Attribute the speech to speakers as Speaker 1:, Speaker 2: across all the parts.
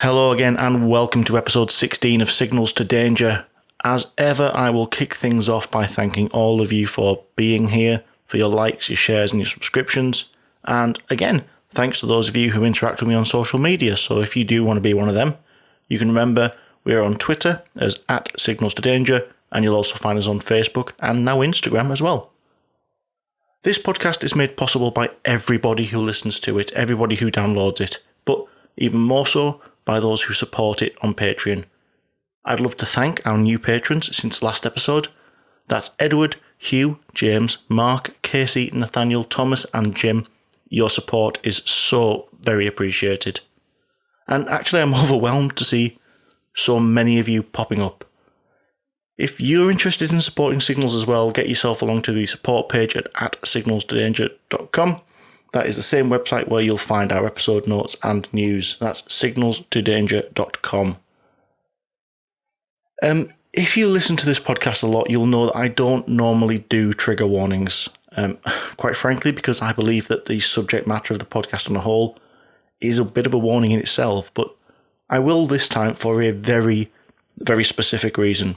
Speaker 1: Hello again and welcome to episode 16 of Signals to Danger. As ever, I will kick things off by thanking all of you for being here, for your likes, your shares and your subscriptions. And again, thanks to those of you who interact with me on social media. So if you do want to be one of them, you can remember we're on Twitter as @SignalsToDanger, and you'll also find us on Facebook and now Instagram as well. This podcast is made possible by everybody who listens to it, everybody who downloads it, but even more so by those who support it on Patreon. I'd love to thank our new patrons since last episode. That's Edward, Hugh, James, Mark, Casey, Nathaniel, Thomas and Jim. Your support is so very appreciated. And actually I'm overwhelmed to see so many of you popping up. If you're interested in supporting Signals as well, get yourself along to the support page at signalstodanger.com. That is the same website where you'll find our episode notes and news. That's signalstodanger.com. If you listen to this podcast a lot, you'll know that I don't normally do trigger warnings. Quite frankly, because I believe that the subject matter of the podcast on a whole is a bit of a warning in itself, but I will this time for a very, very specific reason.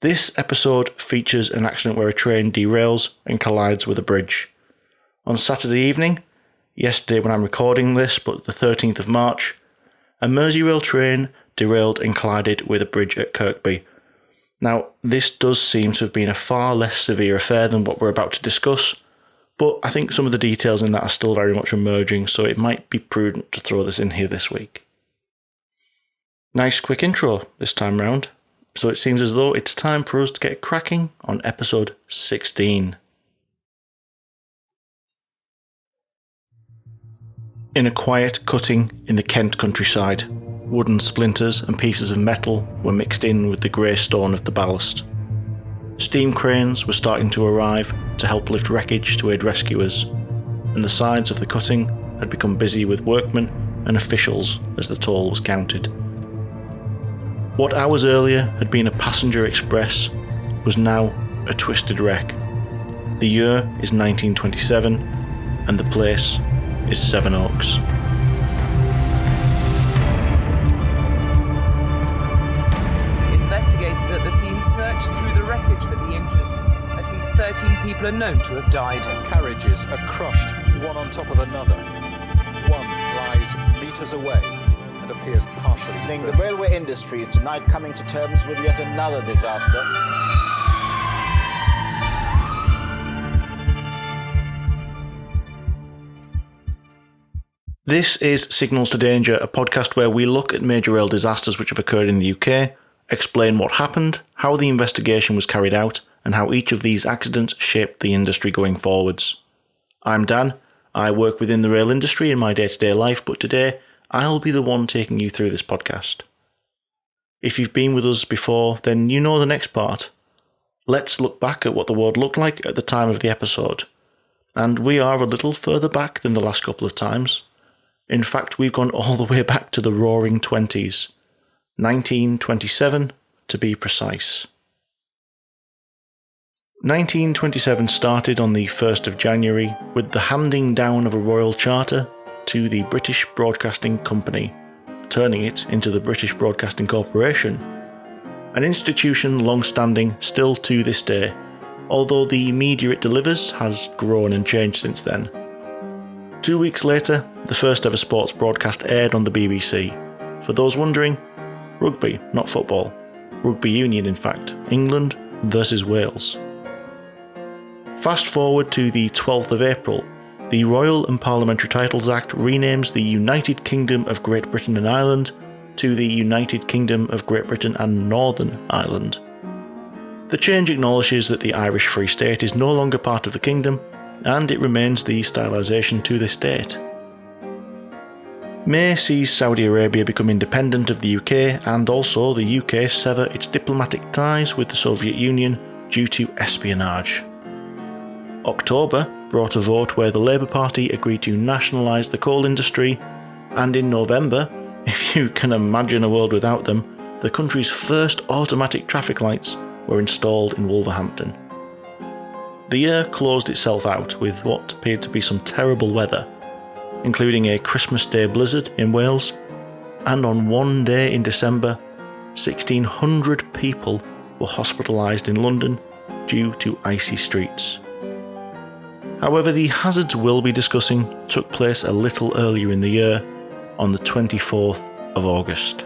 Speaker 1: This episode features an accident where a train derails and collides with a bridge. On Saturday evening, yesterday when I'm recording this, but the 13th of March, a Merseyrail train derailed and collided with a bridge at Kirkby. Now, this does seem to have been a far less severe affair than what we're about to discuss, but I think some of the details in that are still very much emerging, so it might be prudent to throw this in here this week. Nice quick intro this time round, so it seems as though it's time for us to get cracking on episode 16. In a quiet cutting in the Kent countryside, wooden splinters and pieces of metal were mixed in with the grey stone of the ballast. Steam cranes were starting to arrive to help lift wreckage to aid rescuers, and the sides of the cutting had become busy with workmen and officials as the toll was counted. What hours earlier had been a passenger express was now a twisted wreck. The year is 1927, and the place is Sevenoaks.
Speaker 2: Investigators at the scene searched through the wreckage for the injured. At least 13 people are known to have died.
Speaker 3: Carriages are crushed, one on top of another. One lies metres away and appears partially
Speaker 4: The
Speaker 3: burnt.
Speaker 4: railway industry is tonight coming to terms with yet another disaster.
Speaker 1: This is Signals to Danger, a podcast where we look at major rail disasters which have occurred in the UK, explain what happened, how the investigation was carried out, and how each of these accidents shaped the industry going forwards. I'm Dan. I work within the rail industry in my day-to-day life, but today I'll be the one taking you through this podcast. If you've been with us before, then you know the next part. Let's look back at what the world looked like at the time of the episode. And we are a little further back than the last couple of times. In fact, we've gone all the way back to the Roaring Twenties, 1927 to be precise. 1927 started on the 1st of January with the handing down of a royal charter to the British Broadcasting Company, turning it into the British Broadcasting Corporation, an institution long-standing still to this day, although the media it delivers has grown and changed since then. 2 weeks later, the first ever sports broadcast aired on the BBC. For those wondering, rugby, not football. Rugby union, in fact. England versus Wales. Fast forward to the 12th of April, the Royal and Parliamentary Titles Act renames the United Kingdom of Great Britain and Ireland to the United Kingdom of Great Britain and Northern Ireland. The change acknowledges that the Irish Free State is no longer part of the kingdom, and it remains the stylisation to this date. May sees Saudi Arabia become independent of the UK, and also the UK sever its diplomatic ties with the Soviet Union due to espionage. October brought a vote where the Labour Party agreed to nationalise the coal industry, and in November, if you can imagine a world without them, the country's first automatic traffic lights were installed in Wolverhampton. The year closed itself out with what appeared to be some terrible weather, including a Christmas Day blizzard in Wales, and on one day in December, 1,600 people were hospitalised in London due to icy streets. However, the hazards we'll be discussing took place a little earlier in the year, on the 24th of August.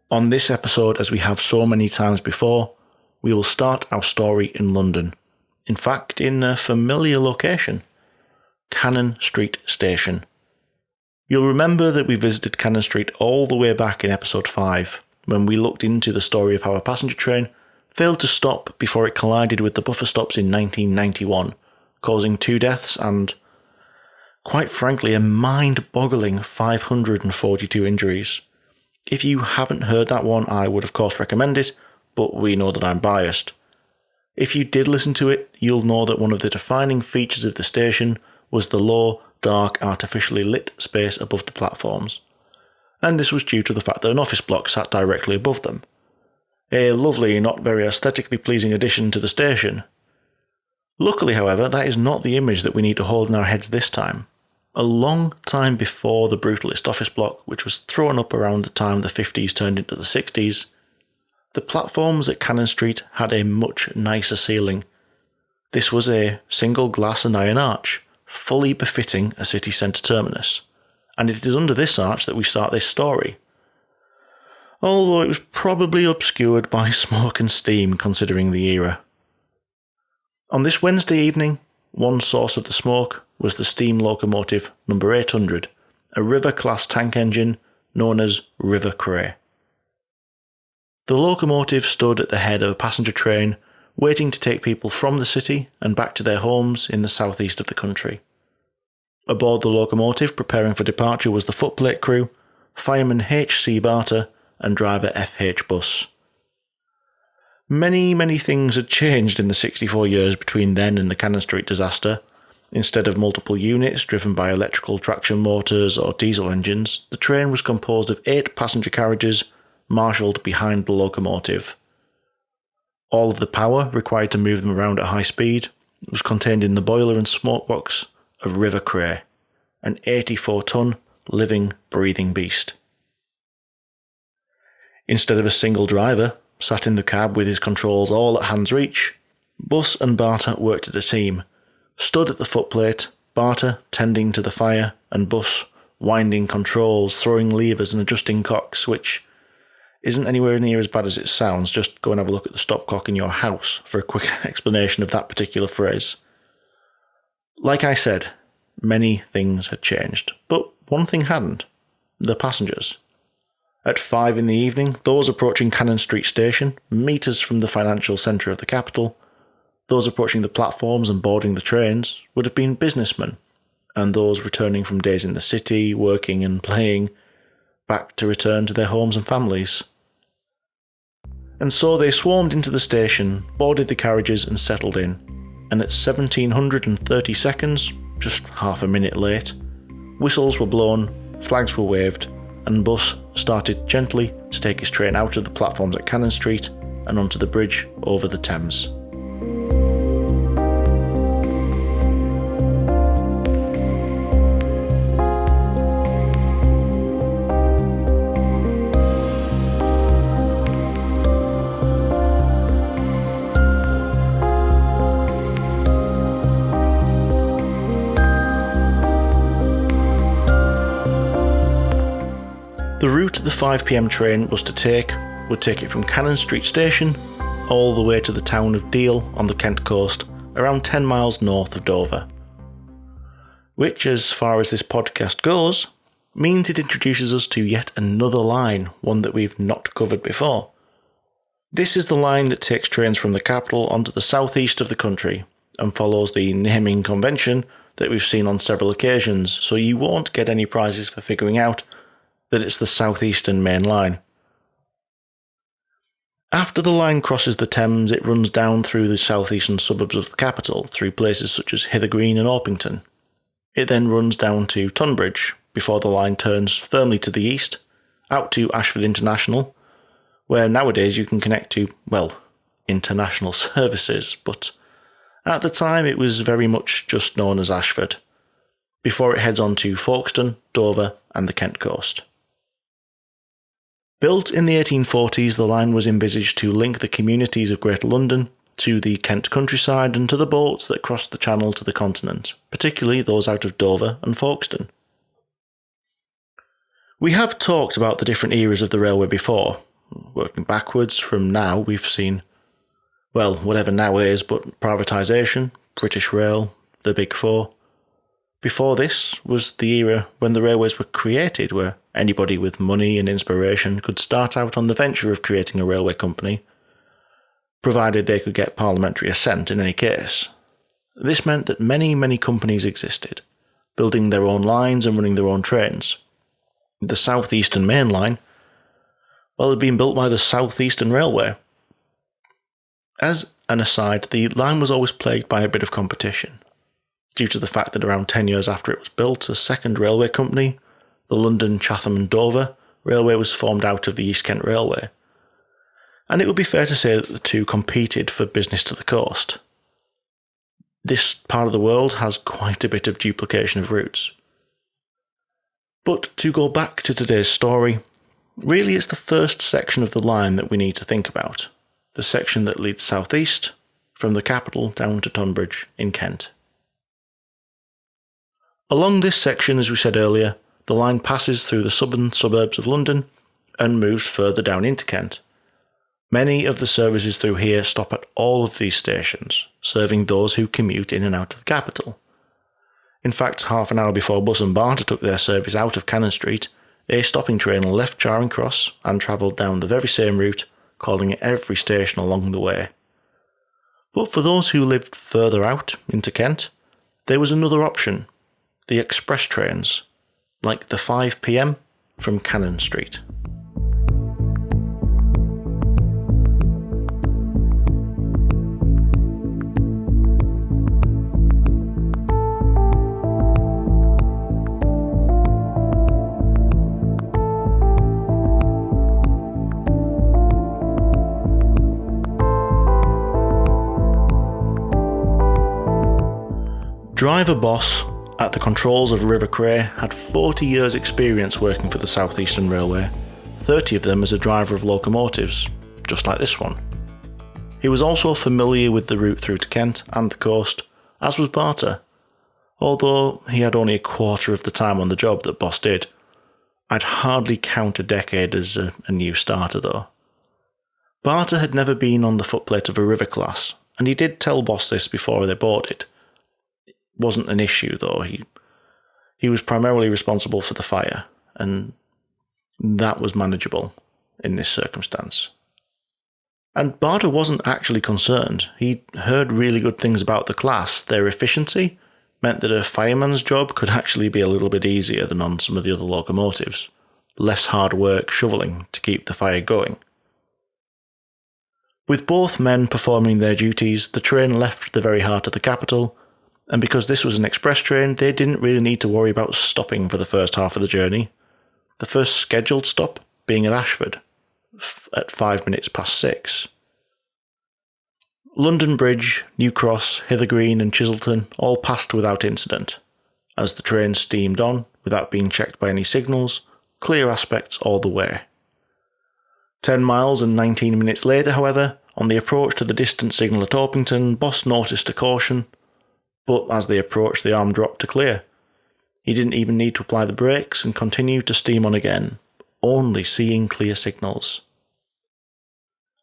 Speaker 1: On this episode, as we have so many times before, we will start our story in London. In fact, in a familiar location, Cannon Street Station. You'll remember that we visited Cannon Street all the way back in episode 5, when we looked into the story of how a passenger train failed to stop before it collided with the buffer stops in 1991, causing 2 deaths and, quite frankly, a mind-boggling 542 injuries. If you haven't heard that one, I would of course recommend it, but we know that I'm biased. If you did listen to it, you'll know that one of the defining features of the station was the low, dark, artificially lit space above the platforms. And this was due to the fact that an office block sat directly above them. A lovely, not very aesthetically pleasing addition to the station. Luckily, however, that is not the image that we need to hold in our heads this time. A long time before the brutalist office block, which was thrown up around the time the 50s turned into the 60s, the platforms at Cannon Street had a much nicer ceiling. This was a single glass and iron arch, fully befitting a city centre terminus, and it is under this arch that we start this story. Although it was probably obscured by smoke and steam considering the era. On this Wednesday evening, one source of the smoke was the steam locomotive number 800, a river-class tank engine known as River Cray. The locomotive stood at the head of a passenger train, waiting to take people from the city and back to their homes in the southeast of the country. Aboard the locomotive, preparing for departure, was the footplate crew, fireman H.C. Barter and driver F.H. Buss. Many things had changed in the 64 years between then and the Cannon Street disaster. Instead of multiple units driven by electrical traction motors or diesel engines, the train was composed of 8 passenger carriages marshalled behind the locomotive. All of the power required to move them around at high speed was contained in the boiler and smoke box of River Cray, an 84-ton living, breathing beast. Instead of a single driver, sat in the cab with his controls all at hand's reach, Buss and Barter worked as a team, stood at the footplate, Barter tending to the fire, and Buss winding controls, throwing levers and adjusting cocks, which isn't anywhere near as bad as it sounds. Just go and have a look at the stopcock in your house for a quick explanation of that particular phrase. Like I said, many things had changed, but one thing hadn't: the passengers. At 5 in the evening, those approaching Cannon Street Station, metres from the financial centre of the capital, those approaching the platforms and boarding the trains would have been businessmen, and those returning from days in the city, working and playing, back to return to their homes and families. And so they swarmed into the station, boarded the carriages and settled in, and at 1730 seconds, just half a minute late, whistles were blown, flags were waved, and Buss started gently to take his train out of the platforms at Cannon Street and onto the bridge over the Thames. The route the 5 p.m. train was to take would take it from Cannon Street Station all the way to the town of Deal on the Kent coast, around 10 miles north of Dover. Which, as far as this podcast goes, means it introduces us to yet another line, one that we've not covered before. This is the line that takes trains from the capital onto the southeast of the country and follows the naming convention that we've seen on several occasions, so you won't get any prizes for figuring out that it's the Southeastern Main Line. After the line crosses the Thames, it runs down through the southeastern suburbs of the capital, through places such as Hither Green and Orpington. It then runs down to Tunbridge, before the line turns firmly to the east, out to Ashford International, where nowadays you can connect to, well, international services, but at the time it was very much just known as Ashford, before it heads on to Folkestone, Dover and the Kent coast. Built in the 1840s, the line was envisaged to link the communities of Greater London to the Kent countryside and to the boats that crossed the Channel to the continent, particularly those out of Dover and Folkestone. We have talked about the different eras of the railway before. Working backwards from now, we've seen, well, whatever now is, but privatisation, British Rail, the Big Four. Before this was the era when the railways were created, where anybody with money and inspiration could start out on the venture of creating a railway company, provided they could get parliamentary assent in any case. This meant that many companies existed, building their own lines and running their own trains. The South Eastern Main Line, well, had been built by the South Eastern Railway. As an aside, the line was always plagued by a bit of competition, due to the fact that around 10 years after it was built, a second railway company, the London, Chatham and Dover Railway, was formed out of the East Kent Railway. And it would be fair to say that the two competed for business to the coast. This part of the world has quite a bit of duplication of routes. But to go back to today's story, really it's the first section of the line that we need to think about, the section that leads southeast from the capital down to Tonbridge in Kent. Along this section, as we said earlier, the line passes through the southern suburbs of London and moves further down into Kent. Many of the services through here stop at all of these stations, serving those who commute in and out of the capital. In fact, half an hour before Bus and Barter took their service out of Cannon Street, a stopping train left Charing Cross and travelled down the very same route, calling at every station along the way. But for those who lived further out into Kent, there was another option, the express trains, like the 5 p.m. from Cannon Street. Driver Boss at the controls of River Cray had 40 years' experience working for the South Eastern Railway, 30 of them as a driver of locomotives, just like this one. He was also familiar with the route through to Kent and the coast, as was Barter, although he had only a quarter of the time on the job that Boss did. I'd hardly count a decade as a new starter though. Barter had never been on the footplate of a river class, and he did tell Boss this before they bought it. Wasn't an issue though. He was primarily responsible for the fire, and that was manageable in this circumstance. And Barter wasn't actually concerned. He'd heard really good things about the class. Their efficiency meant that a fireman's job could actually be a little bit easier than on some of the other locomotives. Less hard work shoveling to keep the fire going. With both men performing their duties, the train left the very heart of the capital, and because this was an express train, they didn't really need to worry about stopping for the first half of the journey. The first scheduled stop being at Ashford, at 5 minutes past 6. London Bridge, New Cross, Hither Green and Chiselton all passed without incident, as the train steamed on without being checked by any signals, clear aspects all the way. 10 miles and 19 minutes later, however, on the approach to the distant signal at Orpington, Boss noticed a caution, but as they approached, the arm dropped to clear. He didn't even need to apply the brakes and continued to steam on again, only seeing clear signals.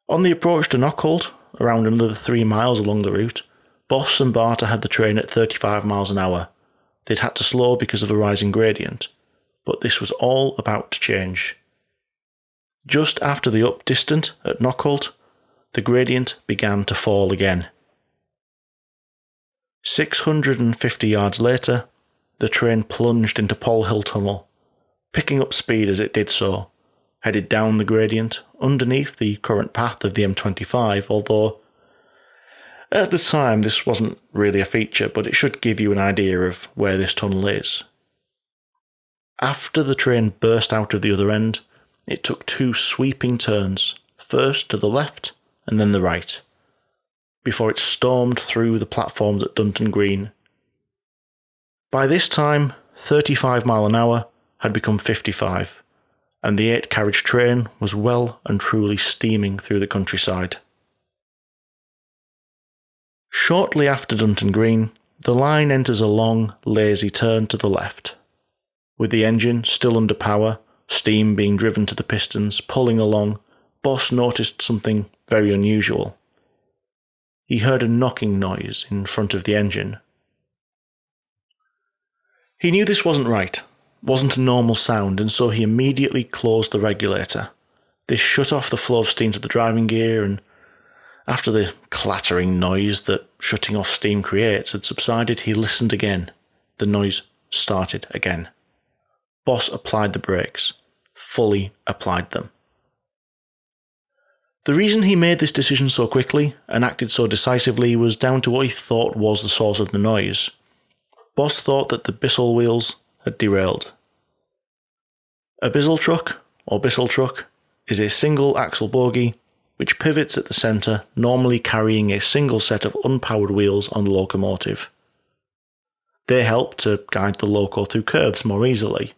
Speaker 1: On the approach to Knockholt, around another 3 miles along the route, Boss and Barter had the train at 35 miles an hour. They'd had to slow because of a rising gradient, but this was all about to change. Just after the up distant at Knockholt, the gradient began to fall again. 650 yards later, the train plunged into Pall Hill Tunnel, picking up speed as it did so, headed down the gradient underneath the current path of the M25, although at the time this wasn't really a feature, but it should give you an idea of where this tunnel is. After the train burst out of the other end, it took 2 sweeping turns, first to the left and then the right, before it stormed through the platforms at Dunton Green. By this time, 35 mile an hour had become 55, and the 8-carriage train was well and truly steaming through the countryside. Shortly after Dunton Green, the line enters a long, lazy turn to the left. With the engine still under power, steam being driven to the pistons, pulling along, Boss noticed something very unusual. He heard a knocking noise in front of the engine. He knew this wasn't right, wasn't a normal sound, and so he immediately closed the regulator. This shut off the flow of steam to the driving gear, and after the clattering noise that shutting off steam creates had subsided, he listened again. The noise started again. Boss applied the brakes, fully applied them. The reason he made this decision so quickly and acted so decisively was down to what he thought was the source of the noise. Boss thought that the Bissell wheels had derailed. A Bissell truck, or Bissell truck, is a single axle bogie which pivots at the centre, normally carrying a single set of unpowered wheels on the locomotive. They help to guide the loco through curves more easily.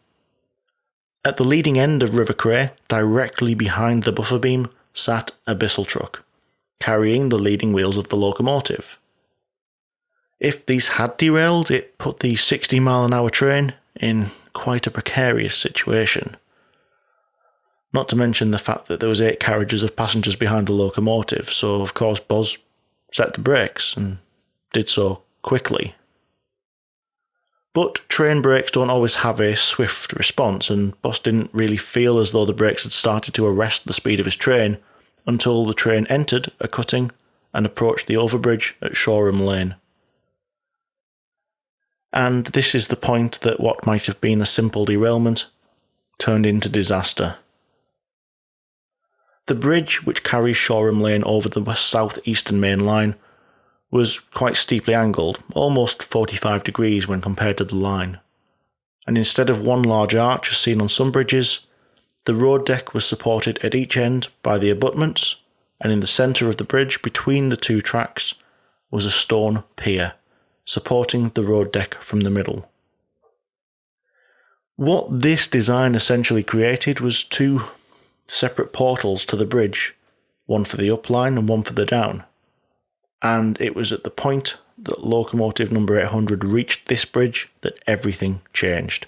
Speaker 1: At the leading end of River Cray, directly behind the buffer beam, sat a Bissell truck, carrying the leading wheels of the locomotive. If these had derailed, it put the 60 mile an hour train in quite a precarious situation. Not to mention the fact that there was 8 carriages of passengers behind the locomotive, so of course Boz set the brakes, and did so quickly. But train brakes don't always have a swift response, and Boss didn't really feel as though the brakes had started to arrest the speed of his train until the train entered a cutting and approached the overbridge at Shoreham Lane. And this is the point that what might have been a simple derailment turned into disaster. The bridge which carries Shoreham Lane over the south-eastern main line was quite steeply angled, almost 45 degrees when compared to the line. And instead of one large arch as seen on some bridges, the road deck was supported at each end by the abutments, and in the centre of the bridge between the 2 tracks was a stone pier, supporting the road deck from the middle. What this design essentially created was 2 separate portals to the bridge, one for the up line and one for the down. And it was at the point that locomotive number 800 reached this bridge that everything changed.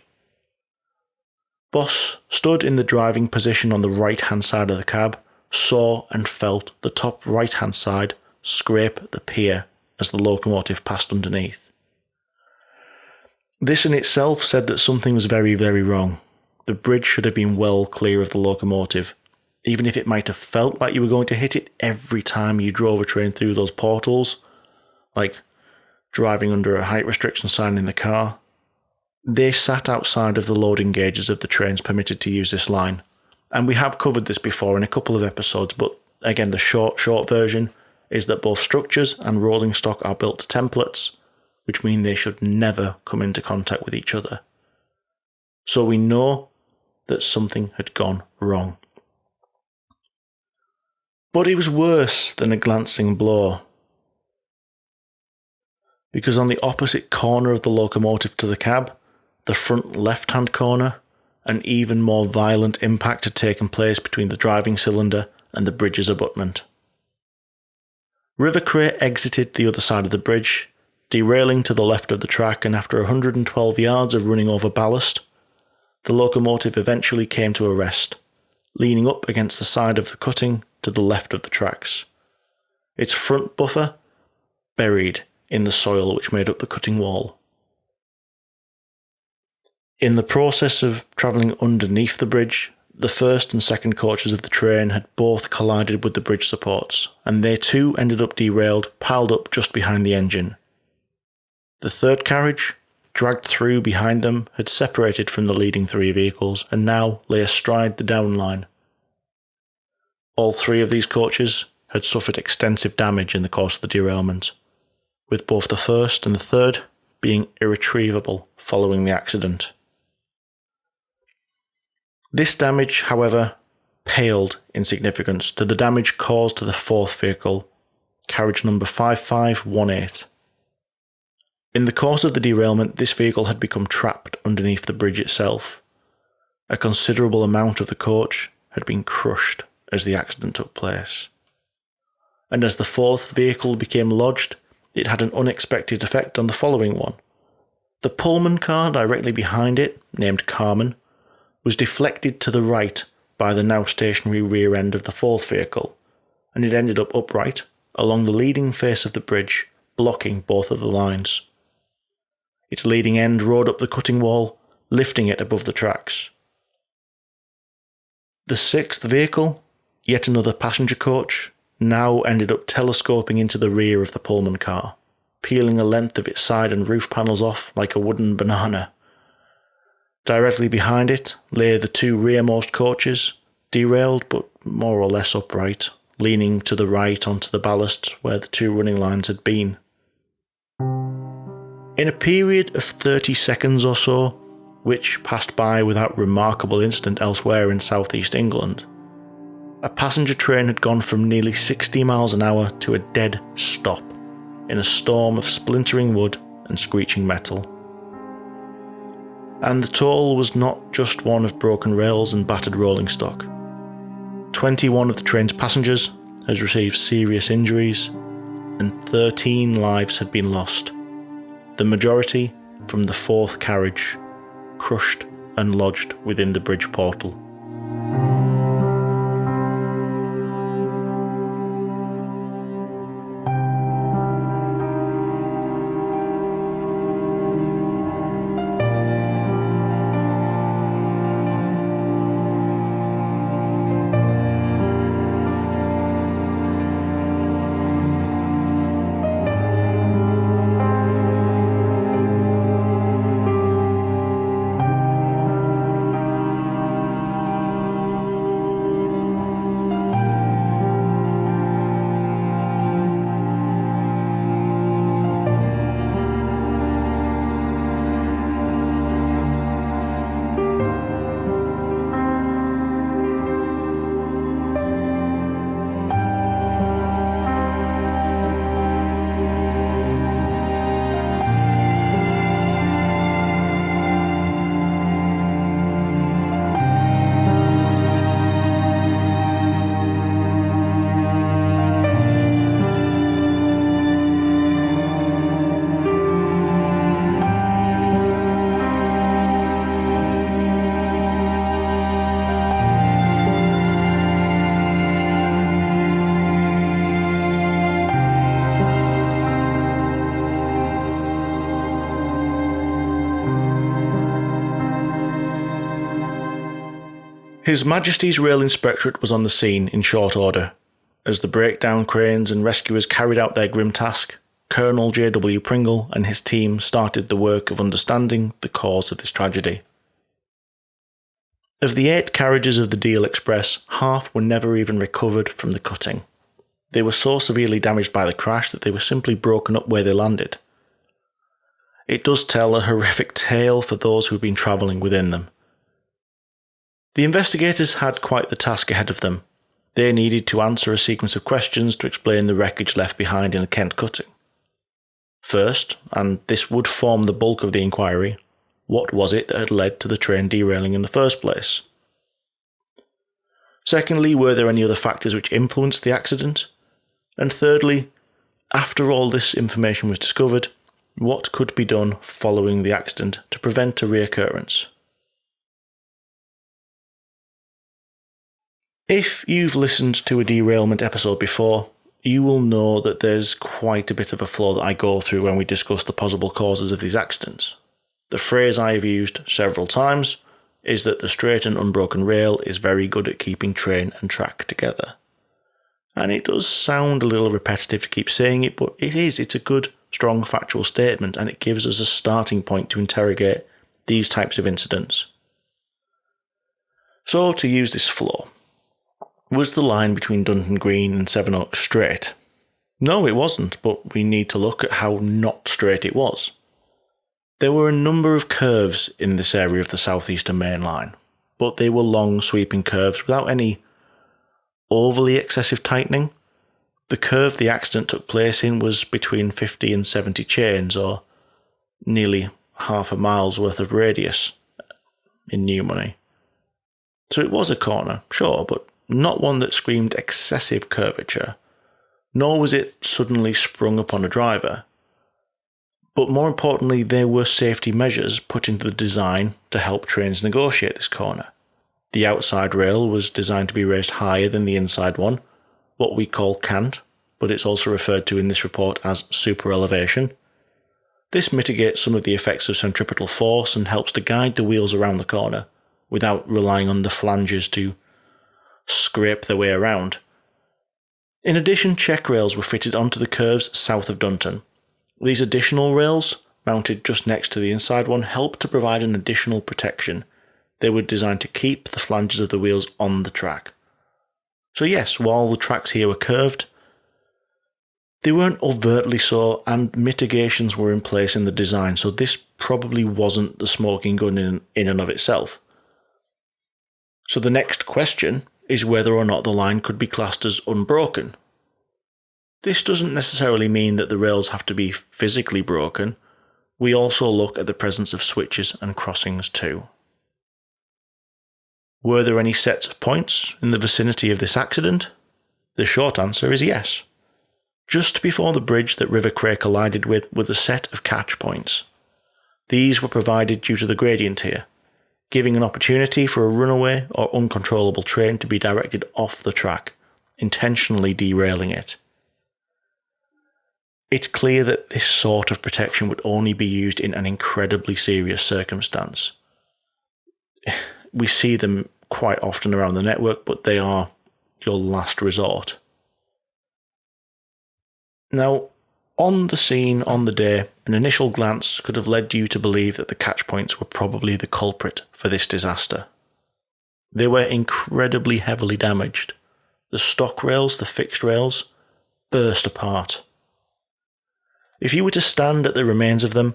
Speaker 1: Boss stood in the driving position on the right-hand side of the cab, saw and felt the top right-hand side scrape the pier as the locomotive passed underneath. This in itself said that something was very, very wrong. The bridge should have been well clear of the locomotive, even if it might have felt like you were going to hit it every time you drove a train through those portals, like driving under a height restriction sign in the car. They sat outside of the loading gauges of the trains permitted to use this line, and we have covered this before in a couple of episodes, but again the short version is that both structures and rolling stock are built to templates, which mean they should never come into contact with each other. So we know that something had gone wrong. But it was worse than a glancing blow, because on the opposite corner of the locomotive to the cab, the front left-hand corner, an even more violent impact had taken place between the driving cylinder and the bridge's abutment. River Cray exited the other side of the bridge, derailing to the left of the track, and after 112 yards of running over ballast, the locomotive eventually came to a rest, leaning up against the side of the cutting to the left of the tracks, its front buffer buried in the soil which made up the cutting wall. In the process of travelling underneath the bridge, the first and second coaches of the train had both collided with the bridge supports, and they too ended up derailed, piled up just behind the engine. The third carriage, dragged through behind them, had separated from the leading 3 vehicles and now lay astride the down line. All 3 of these coaches had suffered extensive damage in the course of the derailment, with both the first and the third being irretrievable following the accident. This damage, however, paled in significance to the damage caused to the 4th vehicle, carriage number 5518. In the course of the derailment, this vehicle had become trapped underneath the bridge itself. A considerable amount of the coach had been crushed as the accident took place. And as the fourth vehicle became lodged, it had an unexpected effect on the following one. The Pullman car directly behind it, named Carmen, was deflected to the right by the now stationary rear end of the fourth vehicle, and it ended up upright along the leading face of the bridge, blocking both of the lines. Its leading end rode up the cutting wall, lifting it above the tracks. The sixth vehicle, yet another passenger coach, now ended up telescoping into the rear of the Pullman car, peeling a length of its side and roof panels off like a wooden banana. Directly behind it lay the two rearmost coaches, derailed but more or less upright, leaning to the right onto the ballast where the two running lines had been. In a period of 30 seconds or so, which passed by without remarkable incident elsewhere in southeast England, a passenger train had gone from nearly 60 miles an hour to a dead stop in a storm of splintering wood and screeching metal. And the toll was not just one of broken rails and battered rolling stock. 21 of the train's passengers had received serious injuries, and 13 lives had been lost, the majority from the fourth carriage, crushed and lodged within the bridge portal. His Majesty's Rail Inspectorate was on the scene in short order. As the breakdown cranes and rescuers carried out their grim task, Colonel J.W. Pringle and his team started the work of understanding the cause of this tragedy. Of the 8 carriages of the Deal Express, half were never even recovered from the cutting. They were so severely damaged by the crash that they were simply broken up where they landed. It does tell a horrific tale for those who had been travelling within them. The investigators had quite the task ahead of them. They needed to answer a sequence of questions to explain the wreckage left behind in the Kent cutting. First, and this would form the bulk of the inquiry, what was it that had led to the train derailing in the first place? Secondly, were there any other factors which influenced the accident? And thirdly, after all this information was discovered, what could be done following the accident to prevent a reoccurrence? If you've listened to a derailment episode before, you will know that there's quite a bit of a flow that I go through when we discuss the possible causes of these accidents. The phrase I have used several times is that the straight and unbroken rail is very good at keeping train and track together. And it does sound a little repetitive to keep saying it, but it's a good, strong factual statement, and it gives us a starting point to interrogate these types of incidents. So, to use this flow, was the line between Dunton Green and Sevenoaks straight? No, it wasn't, but we need to look at how not straight it was. There were a number of curves in this area of the southeastern main line, but they were long sweeping curves without any overly excessive tightening, The curve the accident took place in was between 50 and 70 chains, or nearly half a mile's worth of radius in new money. So it was a corner, sure, but not one that screamed excessive curvature, nor was it suddenly sprung upon a driver. But more importantly, there were safety measures put into the design to help trains negotiate this corner. The outside rail was designed to be raised higher than the inside one, what we call cant, but it's also referred to in this report as super elevation. This mitigates some of the effects of centripetal force and helps to guide the wheels around the corner, without relying on the flanges to scrape their way around. In addition, check rails were fitted onto the curves south of Dunton. These additional rails, mounted just next to the inside one, helped to provide an additional protection. They were designed to keep the flanges of the wheels on the track. So yes, while the tracks here were curved, they weren't overtly so, and mitigations were in place in the design, so this probably wasn't the smoking gun in and of itself. So the next question is whether or not the line could be classed as unbroken. This doesn't necessarily mean that the rails have to be physically broken. We also look at the presence of switches and crossings too. Were there any sets of points in the vicinity of this accident? The short answer is yes. Just before the bridge that River Cray collided with was a set of catch points. These were provided due to the gradient here, giving an opportunity for a runaway or uncontrollable train to be directed off the track, intentionally derailing it. It's clear that this sort of protection would only be used in an incredibly serious circumstance. We see them quite often around the network, but they are your last resort. Now, on the scene on the day, an initial glance could have led you to believe that the catch points were probably the culprit for this disaster. They were incredibly heavily damaged. The stock rails, the fixed rails, burst apart. If you were to stand at the remains of them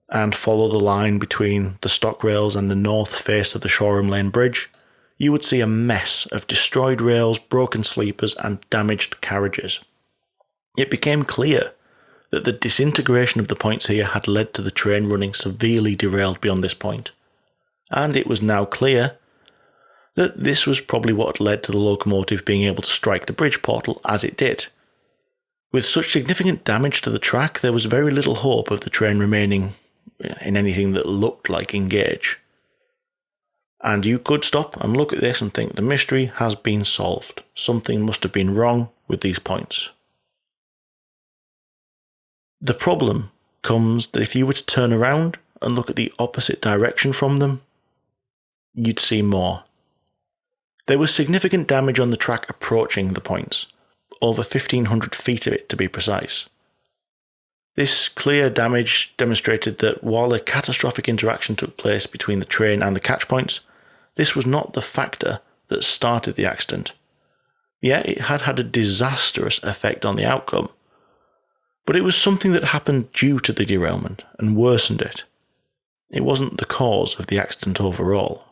Speaker 1: and follow the line between the stock rails and the north face of the Shoreham Lane Bridge, you would see a mess of destroyed rails, broken sleepers, and damaged carriages. It became clear that the disintegration of the points here had led to the train running severely derailed beyond this point, and it was now clear that this was probably what led to the locomotive being able to strike the bridge portal as it did. With such significant damage to the track, there was very little hope of the train remaining in anything that looked like engage. And you could stop and look at this and think the mystery has been solved. Something must have been wrong with these points. The problem comes that if you were to turn around and look at the opposite direction from them, you'd see more. There was significant damage on the track approaching the points, over 1,500 feet of it to be precise. This clear damage demonstrated that while a catastrophic interaction took place between the train and the catch points, this was not the factor that started the accident. Yeah, it had had a disastrous effect on the outcome, but it was something that happened due to the derailment and worsened it. It wasn't the cause of the accident overall.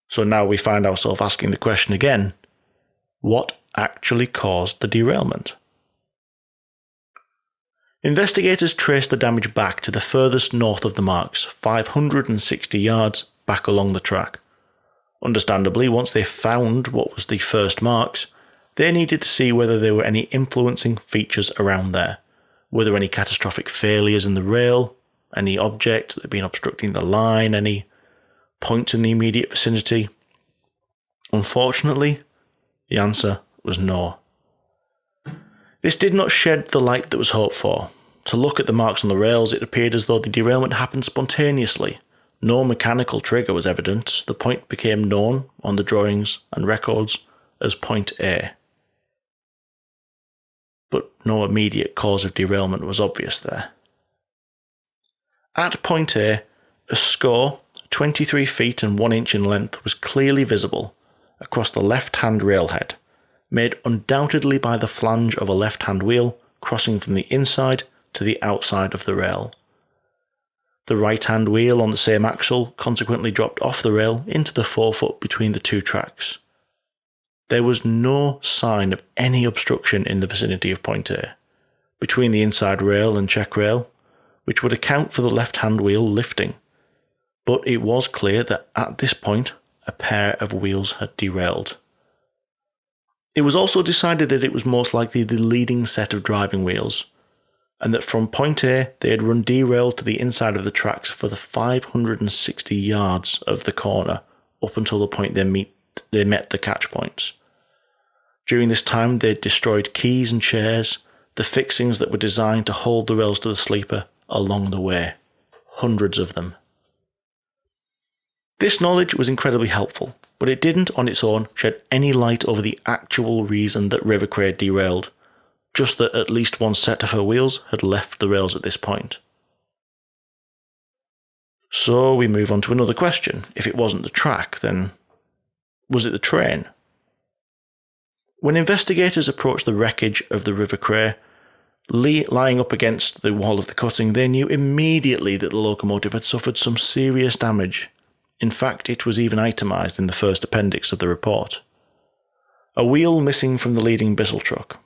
Speaker 1: So now we find ourselves asking the question again, what actually caused the derailment? Investigators traced the damage back to the furthest north of the marks, 560 yards back along the track. Understandably, once they found what was the first marks, they needed to see whether there were any influencing features around there. Were there any catastrophic failures in the rail, any objects that had been obstructing the line, any points in the immediate vicinity? Unfortunately, the answer was no. This did not shed the light that was hoped for. To look at the marks on the rails, it appeared as though the derailment happened spontaneously. No mechanical trigger was evident. The point became known on the drawings and records as Point A. But no immediate cause of derailment was obvious there. At Point A, a score 23 feet and 1 inch in length was clearly visible across the left-hand railhead, made undoubtedly by the flange of a left-hand wheel crossing from the inside to the outside of the rail. The right-hand wheel on the same axle consequently dropped off the rail into the forefoot between the two tracks. There was no sign of any obstruction in the vicinity of Point A, between the inside rail and check rail, which would account for the left-hand wheel lifting. But it was clear that at this point, a pair of wheels had derailed. It was also decided that it was most likely the leading set of driving wheels, and that from Point A they had run derailed to the inside of the tracks for the 560 yards of the corner up until the point they met the catch points. During this time they had destroyed keys and chairs, the fixings that were designed to hold the rails to the sleeper along the way. Hundreds of them. This knowledge was incredibly helpful, but it didn't on its own shed any light over the actual reason that River Cray derailed, just that at least one set of her wheels had left the rails at this point. So we move on to another question. If it wasn't the track, then was it the train? When investigators approached the wreckage of the River Cray, lying up against the wall of the cutting, they knew immediately that the locomotive had suffered some serious damage. In fact, it was even itemised in the first appendix of the report. A wheel missing from the leading Bissell truck,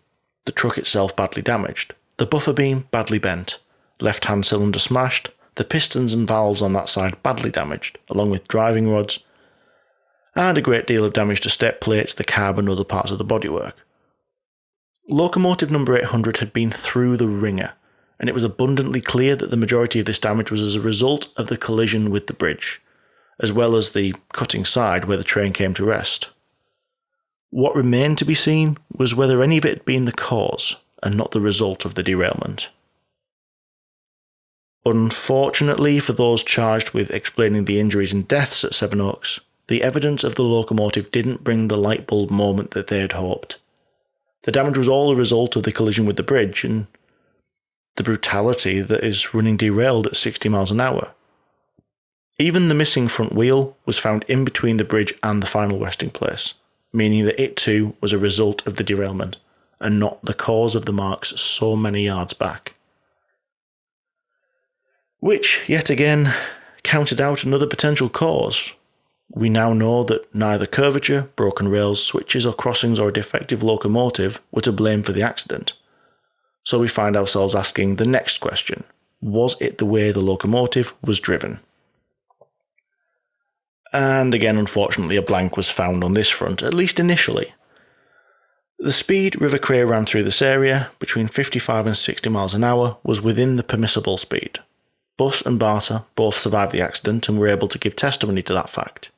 Speaker 1: the truck itself badly damaged, the buffer beam badly bent, left-hand cylinder smashed, the pistons and valves on that side badly damaged, along with driving rods, and a great deal of damage to step plates, the cab and other parts of the bodywork. Locomotive number 800 had been through the ringer, and it was abundantly clear that the majority of this damage was as a result of the collision with the bridge, as well as the cutting side where the train came to rest. What remained to be seen was whether any of it had been the cause and not the result of the derailment. Unfortunately for those charged with explaining the injuries and deaths at Sevenoaks, the evidence of the locomotive didn't bring the light bulb moment that they had hoped. The damage was all a result of the collision with the bridge and the brutality that is running derailed at 60 miles an hour. Even the missing front wheel was found in between the bridge and the final resting place, meaning that it too was a result of the derailment, and not the cause of the marks so many yards back. Which, yet again, counted out another potential cause. We now know that neither curvature, broken rails, switches or crossings or a defective locomotive were to blame for the accident. So we find ourselves asking the next question. Was it the way the locomotive was driven? And again, unfortunately, a blank was found on this front, at least initially. The speed River Cray ran through this area, between 55 and 60 miles an hour, was within the permissible speed. Buss and Barter both survived the accident and were able to give testimony to that fact.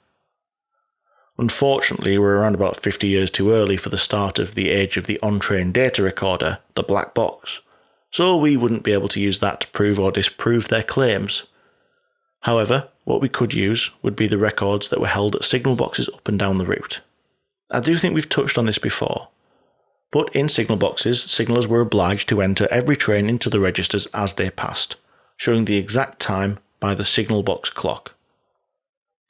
Speaker 1: Unfortunately, we're around about 50 years too early for the start of the age of the on-train data recorder, the black box, so we wouldn't be able to use that to prove or disprove their claims. However, what we could use would be the records that were held at signal boxes up and down the route. I do think we've touched on this before, but in signal boxes, signallers were obliged to enter every train into the registers as they passed, showing the exact time by the signal box clock.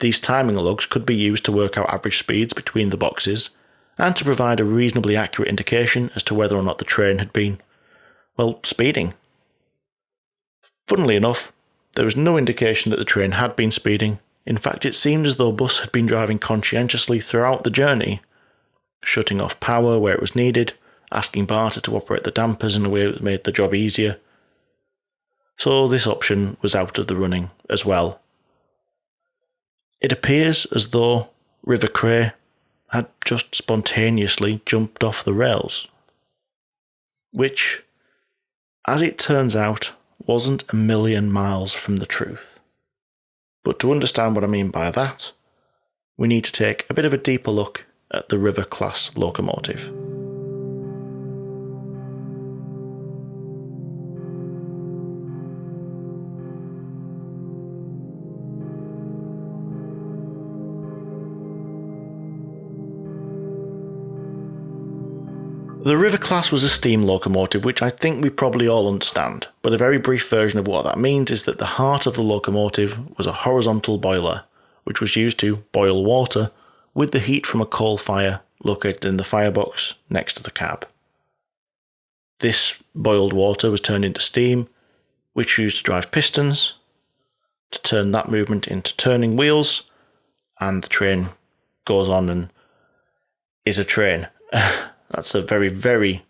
Speaker 1: These timing logs could be used to work out average speeds between the boxes, and to provide a reasonably accurate indication as to whether or not the train had been, speeding. Funnily enough, there was no indication that the train had been speeding. In fact, it seemed as though Buss had been driving conscientiously throughout the journey, shutting off power where it was needed, asking Barter to operate the dampers in a way that made the job easier. So this option was out of the running as well. It appears as though River Cray had just spontaneously jumped off the rails, which, as it turns out, wasn't a million miles from the truth. But to understand what I mean by that, we need to take a bit of a deeper look at the River-class locomotive. The River class was a steam locomotive, which I think we probably all understand, but a very brief version of what that means is that the heart of the locomotive was a horizontal boiler, which was used to boil water with the heat from a coal fire located in the firebox next to the cab. This boiled water was turned into steam, which used to drive pistons, to turn that movement into turning wheels, and the train goes on and is a train. That's a very, very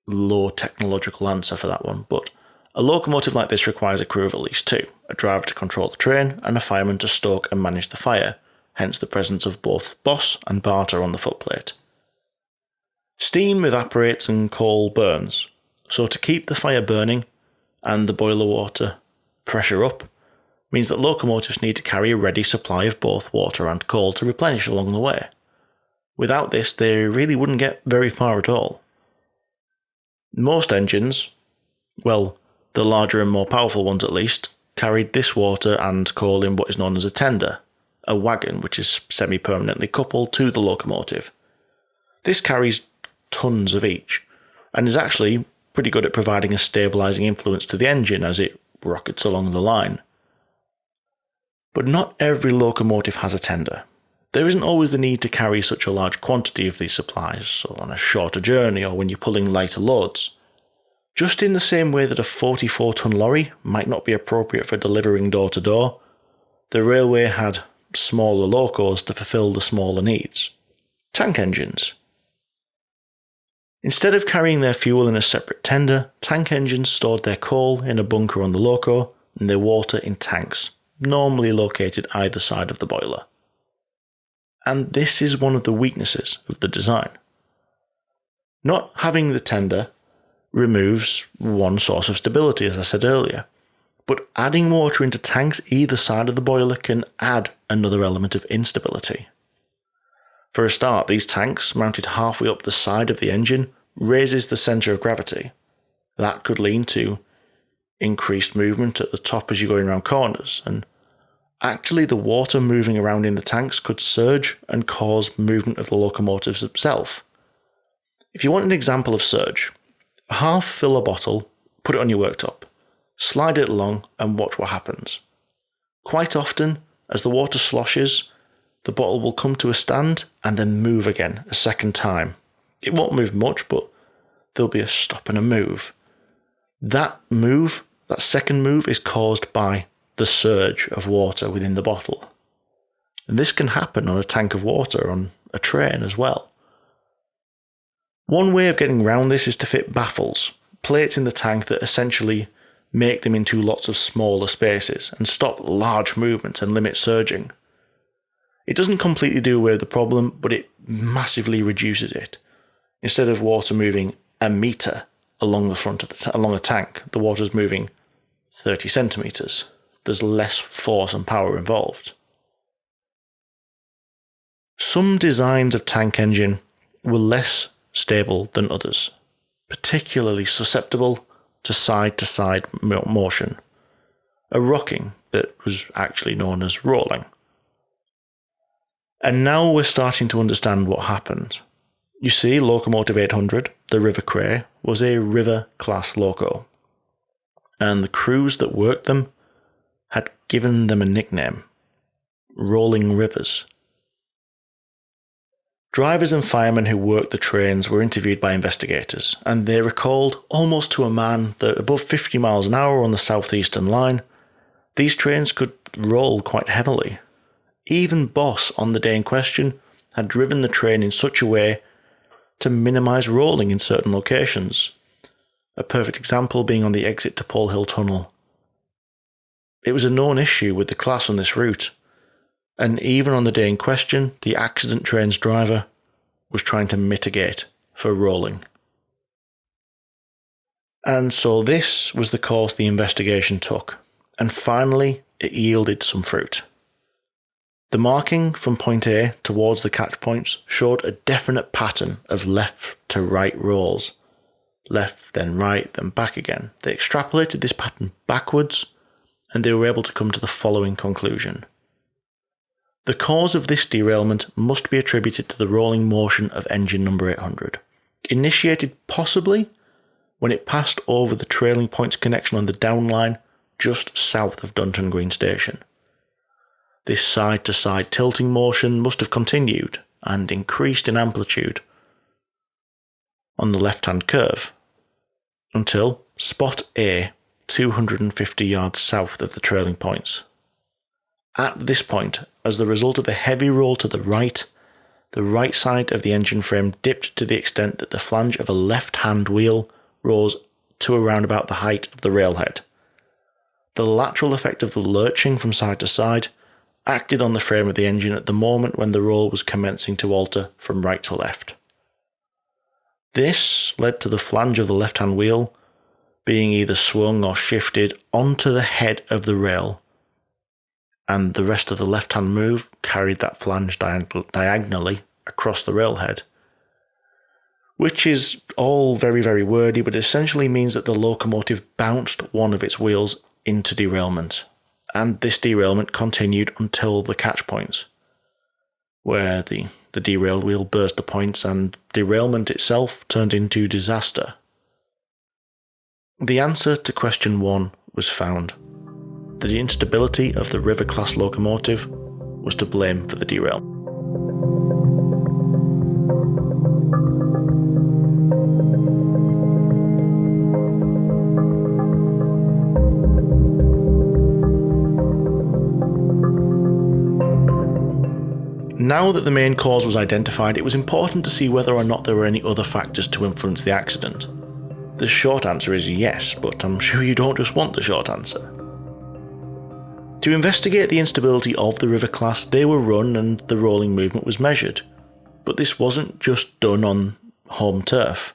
Speaker 1: low technological answer for that one, but a locomotive like this requires a crew of at least two, a driver to control the train and a fireman to stoke and manage the fire, hence the presence of both boss and barter on the footplate. Steam evaporates and coal burns, so to keep the fire burning and the boiler water pressure up means that locomotives need to carry a ready supply of both water and coal to replenish along the way. Without this, they really wouldn't get very far at all. Most engines, well, the larger and more powerful ones at least, carried this water and coal in what is known as a tender, a wagon which is semi-permanently coupled to the locomotive. This carries tons of each, and is actually pretty good at providing a stabilising influence to the engine as it rockets along the line. But not every locomotive has a tender. There isn't always the need to carry such a large quantity of these supplies, so on a shorter journey or when you're pulling lighter loads. Just in the same way that a 44-ton lorry might not be appropriate for delivering door to door, the railway had smaller locos to fulfil the smaller needs. Tank engines. Instead of carrying their fuel in a separate tender, tank engines stored their coal in a bunker on the loco and their water in tanks, normally located either side of the boiler. And this is one of the weaknesses of the design. Not having the tender removes one source of stability, as I said earlier, but adding water into tanks either side of the boiler can add another element of instability. For a start, these tanks, mounted halfway up the side of the engine, raises the centre of gravity. That could lead to increased movement at the top as you're going around corners, and actually the water moving around in the tanks could surge and cause movement of the locomotives itself. If you want an example of surge, half fill a bottle, put it on your worktop, slide it along and watch what happens. Quite often, as the water sloshes, the bottle will come to a stand and then move again a second time. It won't move much, but there'll be a stop and a move. That second move is caused by the surge of water within the bottle. And this can happen on a tank of water on a train as well. One way of getting around this is to fit baffles, plates in the tank that essentially make them into lots of smaller spaces and stop large movements and limit surging. It doesn't completely do away with the problem, but it massively reduces it. Instead of water moving a metre along the front of along a tank, the water's moving 30 centimetres. There's less force and power involved. Some designs of tank engine were less stable than others, particularly susceptible to side motion, a rocking that was actually known as rolling. And now we're starting to understand what happened. You see, Locomotive 800, the River Cray, was a river-class loco, and the crews that worked them had given them a nickname, Rolling Rivers. Drivers and firemen who worked the trains were interviewed by investigators, and they recalled almost to a man that above 50 miles an hour on the southeastern line, these trains could roll quite heavily. Even Boss, on the day in question, had driven the train in such a way to minimise rolling in certain locations, a perfect example being on the exit to Pole Hill Tunnel. It was a known issue with the class on this route, and even on the day in question, the accident train's driver was trying to mitigate for rolling. And so this was the course the investigation took, and finally it yielded some fruit. The marking from point A towards the catch points showed a definite pattern of left to right rolls. Left, then right, then back again. They extrapolated this pattern backwards, and they were able to come to the following conclusion. The cause of this derailment must be attributed to the rolling motion of engine number 800, initiated possibly when it passed over the trailing points connection on the down line just south of Dunton Green Station. This side-to-side tilting motion must have continued and increased in amplitude on the left-hand curve until spot A, 250 yards south of the trailing points. At this point, as the result of a heavy roll to the right, the right side of the engine frame dipped to the extent that the flange of a left-hand wheel rose to around about the height of the railhead. The lateral effect of the lurching from side to side acted on the frame of the engine at the moment when the roll was commencing to alter from right to left. This led to the flange of the left-hand wheel being either swung or shifted onto the head of the rail, and the rest of the left-hand move carried that flange diagonally across the railhead, which is all very, very wordy, but essentially means that the locomotive bounced one of its wheels into derailment, and this derailment continued until the catch points, where the derailed wheel burst the points and derailment itself turned into disaster. The answer to question 1 was found. The instability of the River-class locomotive was to blame for the derailment. Now that the main cause was identified, it was important to see whether or not there were any other factors to influence the accident. The short answer is yes, but I'm sure you don't just want the short answer. To investigate the instability of the River class, they were run and the rolling movement was measured, but this wasn't just done on home turf.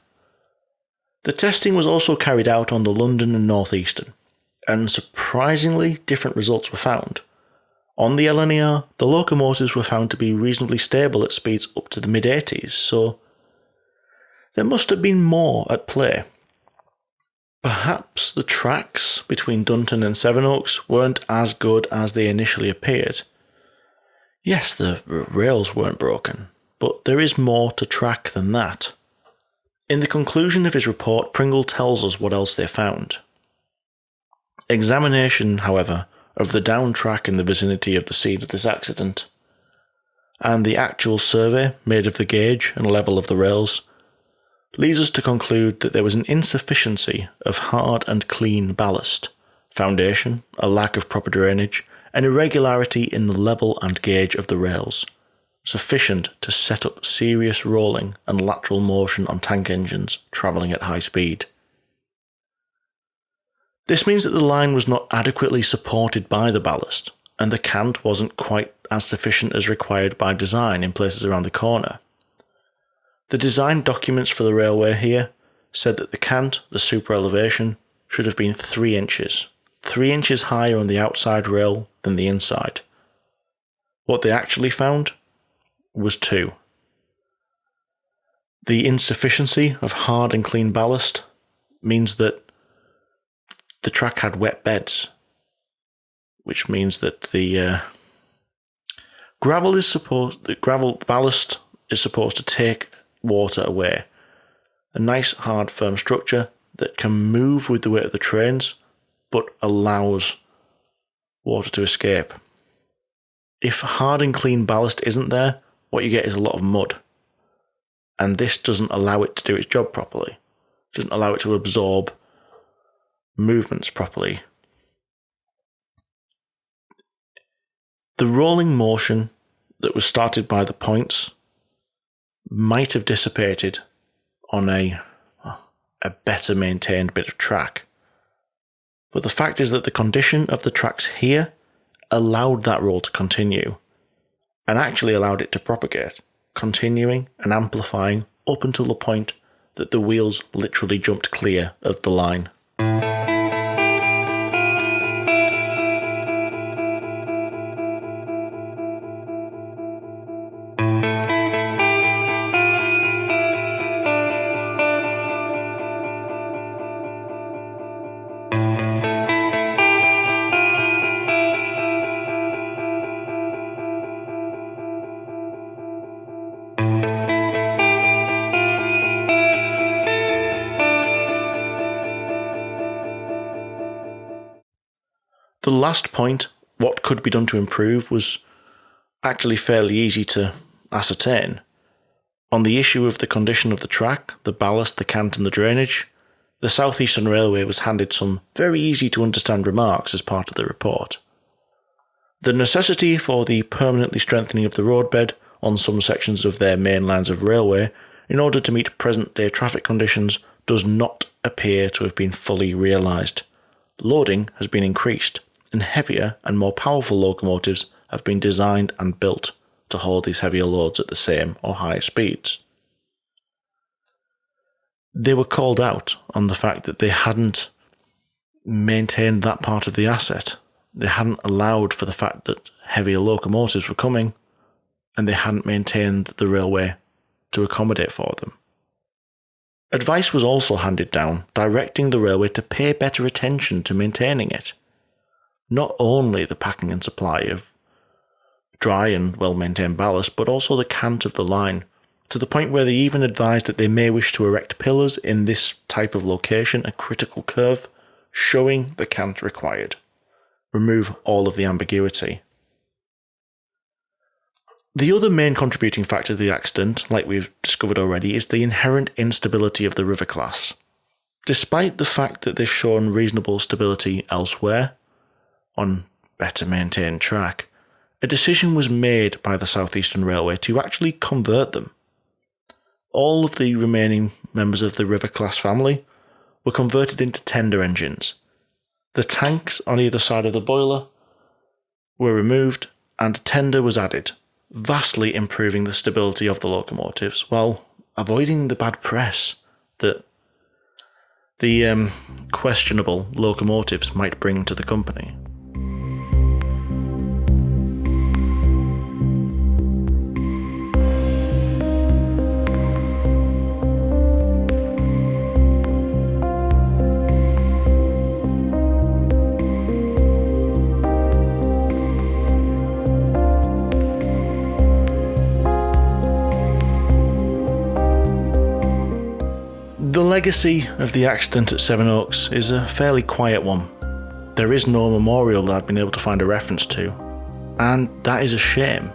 Speaker 1: The testing was also carried out on the London and North Eastern, and surprisingly different results were found. On the LNER, the locomotives were found to be reasonably stable at speeds up to the mid-80s, so there must have been more at play. Perhaps the tracks between Dunton and Sevenoaks weren't as good as they initially appeared. Yes, the rails weren't broken, but there is more to track than that. In the conclusion of his report, Pringle tells us what else they found. Examination, however, of the down track in the vicinity of the scene of this accident, and the actual survey made of the gauge and level of the rails, leads us to conclude that there was an insufficiency of hard and clean ballast, foundation, a lack of proper drainage, and irregularity in the level and gauge of the rails, sufficient to set up serious rolling and lateral motion on tank engines travelling at high speed. This means that the line was not adequately supported by the ballast, and the cant wasn't quite as sufficient as required by design in places around the corner. The design documents for the railway here said that the cant, the super elevation, should have been 3 inches, 3 inches higher on the outside rail than the inside. What they actually found was 2. The insufficiency of hard and clean ballast means that the track had wet beds, which means that the gravel ballast is supposed to take water away. A nice, hard, firm structure that can move with the weight of the trains, but allows water to escape. If hard and clean ballast isn't there, what you get is a lot of mud. And this doesn't allow it to do its job properly. It doesn't allow it to absorb movements properly. The rolling motion that was started by the points might have dissipated on a better maintained bit of track. But the fact is that the condition of the tracks here allowed that roll to continue, and actually allowed it to propagate, continuing and amplifying up until the point that the wheels literally jumped clear of the line. The last point, what could be done to improve, was actually fairly easy to ascertain. On the issue of the condition of the track, the ballast, the cant and the drainage, the South Eastern Railway was handed some very easy to understand remarks as part of the report. The necessity for the permanently strengthening of the roadbed on some sections of their main lines of railway in order to meet present-day traffic conditions does not appear to have been fully realised. Loading has been increased, and heavier and more powerful locomotives have been designed and built to hold these heavier loads at the same or higher speeds. They were called out on the fact that they hadn't maintained that part of the asset. They hadn't allowed for the fact that heavier locomotives were coming, and they hadn't maintained the railway to accommodate for them. Advice was also handed down directing the railway to pay better attention to maintaining it. Not only the packing and supply of dry and well-maintained ballast, but also the cant of the line, to the point where they even advised that they may wish to erect pillars in this type of location, a critical curve, showing the cant required. Remove all of the ambiguity. The other main contributing factor to the accident, like we've discovered already, is the inherent instability of the river class. Despite the fact that they've shown reasonable stability elsewhere, on better maintained track, a decision was made by the South Eastern Railway to actually convert them. All of the remaining members of the river class family were converted into tender engines. The tanks on either side of the boiler were removed and a tender was added, vastly improving the stability of the locomotives while avoiding the bad press that the questionable locomotives might bring to the company. The legacy of the accident at Sevenoaks is a fairly quiet one. There is no memorial that I've been able to find a reference to, and that is a shame.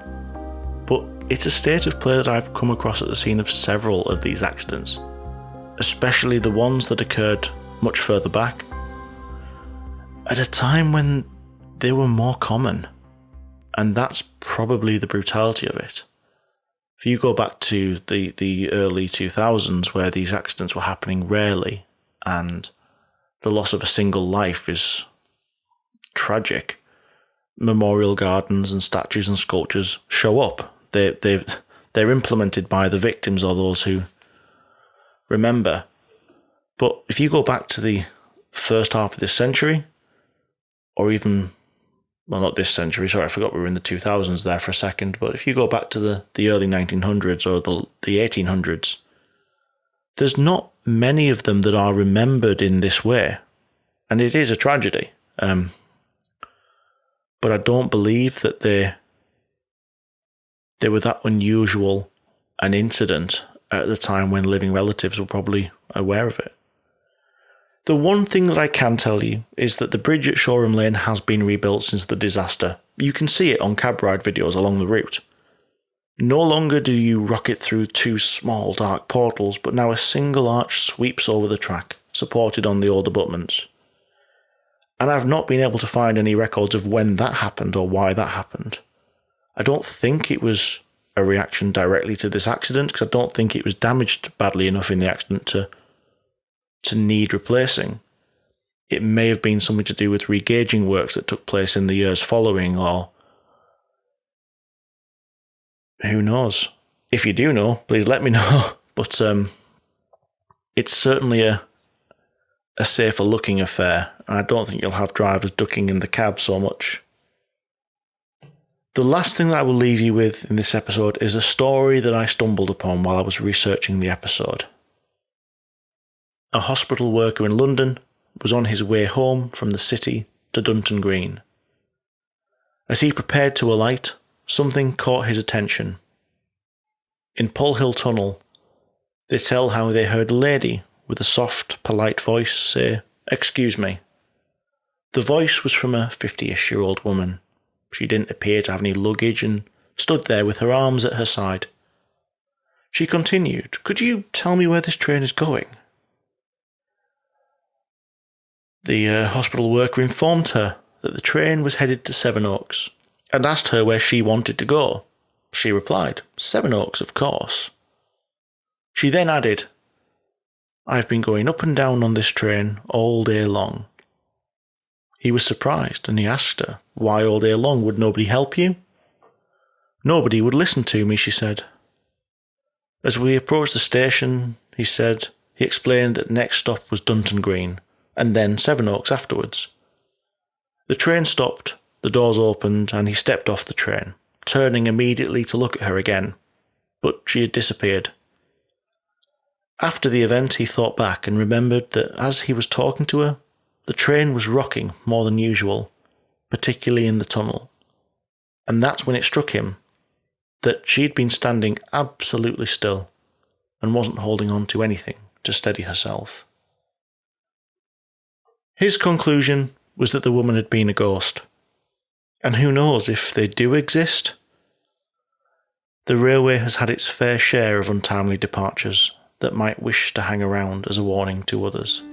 Speaker 1: But it's a state of play that I've come across at the scene of several of these accidents, especially the ones that occurred much further back, at a time when they were more common, and that's probably the brutality of it. If you go back to the early 2000s, where these accidents were happening rarely and the loss of a single life is tragic, memorial gardens and statues and sculptures show up. They're implemented by the victims or those who remember. But if you go back to the first half of this century, or even, well, not this century, sorry, I forgot we were in the 2000s there for a second, but if you go back to the early 1900s or the 1800s, there's not many of them that are remembered in this way, and it is a tragedy. But I don't believe that they were that unusual an incident at the time when living relatives were probably aware of it. The one thing that I can tell you is that the bridge at Shoreham Lane has been rebuilt since the disaster. You can see it on cab ride videos along the route. No longer do you rocket through two small dark portals, but now a single arch sweeps over the track, supported on the old abutments. And I've not been able to find any records of when that happened or why that happened. I don't think it was a reaction directly to this accident, because I don't think it was damaged badly enough in the accident to need replacing. It may have been something to do with regauging works that took place in the years following, or who knows. If you do know, please let me know. But it's certainly a safer looking affair, and I don't think you'll have drivers ducking in the cab so much. The last thing that I will leave you with in this episode is a story that I stumbled upon while I was researching the episode. A hospital worker in London was on his way home from the city to Dunton Green. As he prepared to alight, something caught his attention. In Pall Hill Tunnel, they tell how they heard a lady with a soft, polite voice say, "Excuse me." The voice was from a 50-ish-year-old woman. She didn't appear to have any luggage and stood there with her arms at her side. She continued, "Could you tell me where this train is going?" The hospital worker informed her that the train was headed to Sevenoaks and asked her where she wanted to go. She replied, "Sevenoaks, of course." She then added, "I've been going up and down on this train all day long." He was surprised and he asked her, "Why all day long? Would nobody help you?" "Nobody would listen to me," she said. As we approached the station, he explained that next stop was Dunton Green, and then Sevenoaks afterwards. The train stopped, the doors opened, and he stepped off the train, turning immediately to look at her again, but she had disappeared. After the event, he thought back and remembered that as he was talking to her, the train was rocking more than usual, particularly in the tunnel. And that's when it struck him that she'd been standing absolutely still and wasn't holding on to anything to steady herself. His conclusion was that the woman had been a ghost. And who knows if they do exist? The railway has had its fair share of untimely departures that might wish to hang around as a warning to others.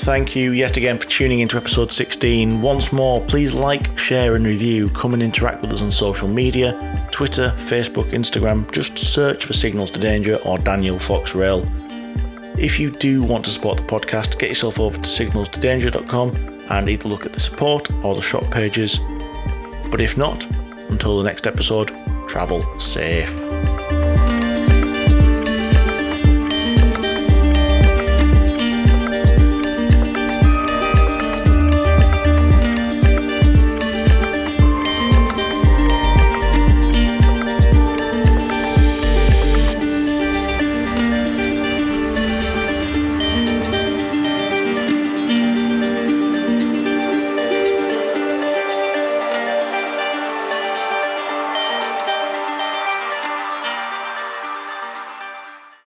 Speaker 1: Thank you yet again for tuning into episode 16. Once more, please like, share and review. Come and interact with us on social media, Twitter, Facebook, Instagram. Just search for Signals to Danger or Daniel Fox Rail. If you do want to support the podcast, get yourself over to signalstodanger.com and either look at the support or the shop pages. But if not, until the next episode, travel safe.